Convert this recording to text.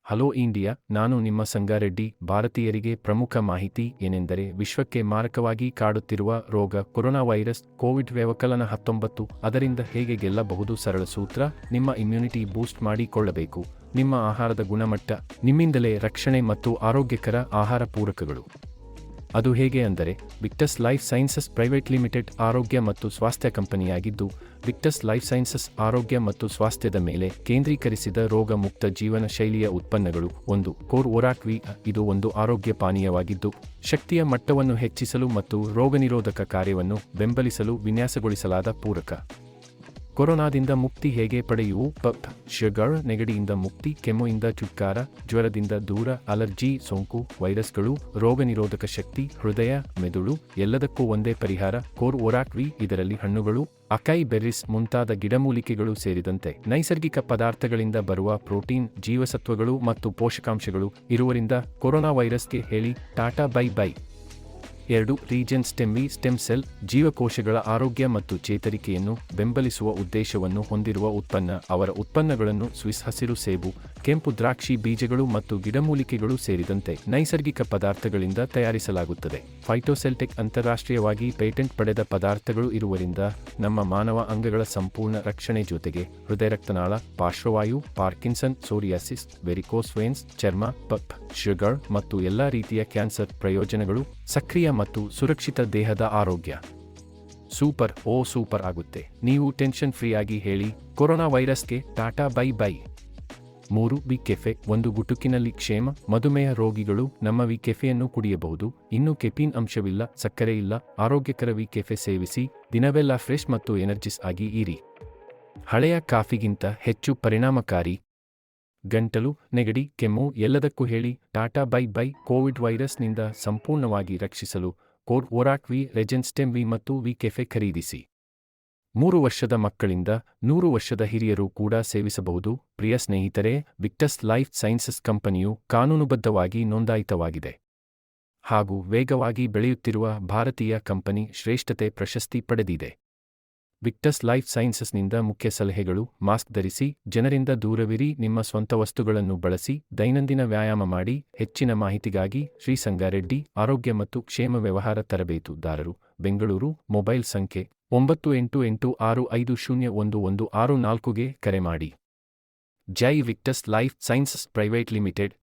Hello India, ನಾನು ನಿಮ್ಮ ಸಂಗಾರೆಡ್ಡಿ. ಭಾರತೀಯರಿಗೆ ಪ್ರಮುಖ ಮಾಹಿತಿ ಏನೆಂದರೆ, ವಿಶ್ವಕ್ಕೆ ಮಾರಕವಾಗಿ ಕಾಡುತ್ತಿರುವ ರೋಗ ಕೊರೋನಾ ವೈರಸ್ ಕೋವಿಡ್-19. ಅದರಿಂದ ಹೇಗೆ ಗೆಲ್ಲಬಹುದು? ಸರಳ ಸೂತ್ರ: ನಿಮ್ಮ ಇಮ್ಯುನಿಟಿ ಬೂಸ್ಟ್ ಮಾಡಿಕೊಳ್ಳಬೇಕು. ನಿಮ್ಮ ಆಹಾರದ ಗುಣಮಟ್ಟ, ನಿಮ್ಮಿಂದಲೇ ರಕ್ಷಣೆ ಮತ್ತು ಆರೋಗ್ಯಕರ ಆಹಾರ ಪೂರಕಗಳು. ಅದು ಹೇಗೆ ಅಂದರೆ, Victus life sciences private limited ಆರೋಗ್ಯ ಮತ್ತು ಸ್ವಾಸ್ಥ್ಯ ಕಂಪನಿಯಾಗಿದ್ದು, ವಿಕ್ಟಸ್ ಲೈಫ್ ಸೈನ್ಸಸ್ ಆರೋಗ್ಯ ಮತ್ತು ಸ್ವಾಸ್ಥ್ಯದ ಮೇಲೆ ಕೇಂದ್ರೀಕರಿಸಿದ ರೋಗ ಮುಕ್ತ ಜೀವನ ಶೈಲಿಯ ಉತ್ಪನ್ನಗಳು. 1. ಕೋರ್ ಒರಾಕ್ ವಿ. ಇದು ಒಂದು ಆರೋಗ್ಯ ಪಾನೀಯವಾಗಿದ್ದು, ಶಕ್ತಿಯ ಮಟ್ಟವನ್ನು ಹೆಚ್ಚಿಸಲು ಮತ್ತು ರೋಗನಿರೋಧಕ ಕಾರ್ಯವನ್ನು ಬೆಂಬಲಿಸಲು ವಿನ್ಯಾಸಗೊಳಿಸಲಾದ ಪೂರಕ. ಕೊರೋನಾದಿಂದ ಮುಕ್ತಿ ಹೇಗೆ ಪಡೆಯುವು? ಶುಗರ್, ನೆಗಡಿಯಿಂದ ಮುಕ್ತಿ, ಕೆಮ್ಮುಯಿಂದ ಚುಟ್ಕಾರ, ಜ್ವರದಿಂದ ದೂರ, ಅಲರ್ಜಿ, ಸೋಂಕು, ವೈರಸ್ಗಳು, ರೋಗನಿರೋಧಕ ಶಕ್ತಿ, ಹೃದಯ, ಮೆದುಳು ಎಲ್ಲದಕ್ಕೂ ಒಂದೇ ಪರಿಹಾರ: ಕೋರ್ ಒರಾಕ್ ವಿ. ಇದರಲ್ಲಿ ಹಣ್ಣುಗಳು, ಅಕೈ ಬೆರ್ರೀಸ್ ಮುಂತಾದ ಗಿಡಮೂಲಿಕೆಗಳು ಸೇರಿದಂತೆ ನೈಸರ್ಗಿಕ ಪದಾರ್ಥಗಳಿಂದ ಬರುವ ಪ್ರೋಟೀನ್, ಜೀವಸತ್ವಗಳು ಮತ್ತು ಪೋಷಕಾಂಶಗಳು ಇರುವರಿಂದ ಕೊರೋನಾ ವೈರಸ್ಗೆ ಹೇಳಿ tata bye bye. 2. Reason stem ವಿ. ಸ್ಟೆಮ್ ಸೆಲ್ ಜೀವಕೋಶಗಳ ಆರೋಗ್ಯ ಮತ್ತು ಚೇತರಿಕೆಯನ್ನು ಬೆಂಬಲಿಸುವ ಉದ್ದೇಶವನ್ನು ಹೊಂದಿರುವ ಉತ್ಪನ್ನ. ಅವರ ಉತ್ಪನ್ನಗಳನ್ನು ಸ್ವಿಸ್ ಹಸಿರು ಸೇಬು, ಕೆಂಪು ದ್ರಾಕ್ಷಿ ಬೀಜಗಳು ಮತ್ತು ಗಿಡಮೂಲಿಕೆಗಳು ಸೇರಿದಂತೆ ನೈಸರ್ಗಿಕ ಪದಾರ್ಥಗಳಿಂದ ತಯಾರಿಸಲಾಗುತ್ತದೆ. ಫೈಟೋಸೆಲ್ಟೆಕ್ ಅಂತಾರಾಷ್ಟ್ರೀಯವಾಗಿ ಪೇಟೆಂಟ್ ಪಡೆದ ಪದಾರ್ಥಗಳು ಇರುವರಿಂದ ನಮ್ಮ ಮಾನವ ಅಂಗಗಳ ಸಂಪೂರ್ಣ ರಕ್ಷಣೆ ಜೊತೆಗೆ ಹೃದಯರಕ್ತನಾಳ, ಪಾರ್ಶ್ವವಾಯು, ಪಾರ್ಕಿನ್ಸನ್, ಸೋರಿಯಾಸಿಸ್, ವೆರಿಕೋಸ್ ವೇನ್ಸ್, ಚರ್ಮ, ಶುಗರ್ ಮತ್ತು ಎಲ್ಲಾ ರೀತಿಯ ಕ್ಯಾನ್ಸರ್ ಪ್ರಯೋಜನಗಳು. ಸಕ್ರಿಯ ಮತ್ತು ಸುರಕ್ಷಿತ ದೇಹದ ಆರೋಗ್ಯ. ಸೂಪರ್ ಆಗುತ್ತೆ. ನೀವು ಟೆನ್ಷನ್ ಫ್ರೀ ಆಗಿ ಹೇಳಿ ಕೊರೋನಾ ವೈರಸ್ಗೆ tata bye bye. 3. V cafe. ಒಂದು ಗುಟುಕಿನಲ್ಲಿ ಕ್ಷೇಮ. ಮಧುಮೇಹ ರೋಗಿಗಳು ನಮ್ಮ ವಿ ಕೆಫೆಯನ್ನು ಕುಡಿಯಬಹುದು. ಇನ್ನು ಕೆಫೀನ್ ಅಂಶವಿಲ್ಲ, ಸಕ್ಕರೆ ಇಲ್ಲ. ಆರೋಗ್ಯಕರ ವಿ ಕೆಫೆ ಸೇವಿಸಿ. ದಿನವೆಲ್ಲ ಫ್ರೆಶ್ ಮತ್ತು ಎನರ್ಜಿಸ್ ಆಗಿ ಇರಿ. ಹಳೆಯ ಕಾಫಿಗಿಂತ ಹೆಚ್ಚು ಪರಿಣಾಮಕಾರಿ. ಗಂಟಲು, ನೆಗಡಿ, ಕೆಮ್ಮು ಎಲ್ಲದಕ್ಕೂ ಹೇಳಿ ಟಾಟಾ ಬೈ ಬೈ. ಕೋವಿಡ್ ವೈರಸ್ನಿಂದ ಸಂಪೂರ್ಣವಾಗಿ ರಕ್ಷಿಸಲು ಕೋರ್ ಒರಾಕ್ ವಿ, ರೆಜೆನ್ ಸ್ಟೆಮ್ ವಿ ಮತ್ತು ವಿ ಕೆಫೆ ಖರೀದಿಸಿ. 3 ವರ್ಷದ ಮಕ್ಕಳಿಂದ 100 ವರ್ಷದ ಹಿರಿಯರು ಕೂಡ ಸೇವಿಸಬಹುದು. ಪ್ರಿಯ ಸ್ನೇಹಿತರೆ, ವಿಕ್ಟಸ್ ಲೈಫ್ ಸೈನ್ಸಸ್ ಕಂಪನಿಯು ಕಾನೂನುಬದ್ಧವಾಗಿ ನೋಂದಾಯಿತವಾಗಿದೆ ಹಾಗೂ ವೇಗವಾಗಿ ಬೆಳೆಯುತ್ತಿರುವ ಭಾರತೀಯ ಕಂಪನಿ. ಶ್ರೇಷ್ಠತೆ ಪ್ರಶಸ್ತಿ ಪಡೆದಿದೆ. ವಿಕ್ಟಸ್ ಲೈಫ್ ಸೈನ್ಸಸ್ನಿಂದ ಮುಖ್ಯ ಸಲಹೆಗಳು: ಮಾಸ್ಕ್ ಧರಿಸಿ, ಜನರಿಂದ ದೂರವಿರಿ, ನಿಮ್ಮ ಸ್ವಂತ ವಸ್ತುಗಳನ್ನು ಬಳಸಿ, ದೈನಂದಿನ ವ್ಯಾಯಾಮ ಮಾಡಿ. ಹೆಚ್ಚಿನ ಮಾಹಿತಿಗಾಗಿ ಶ್ರೀ ಸಂಗಾರೆಡ್ಡಿ ಆರೋಗ್ಯ ಮತ್ತು ಕ್ಷೇಮ ವ್ಯವಹಾರ ತರಬೇತುದಾರರು, ಬೆಂಗಳೂರು. ಮೊಬೈಲ್ ಸಂಖ್ಯೆ 9886501164ಗೆ ಕರೆ ಮಾಡಿ. Jai Victus life sciences private limited.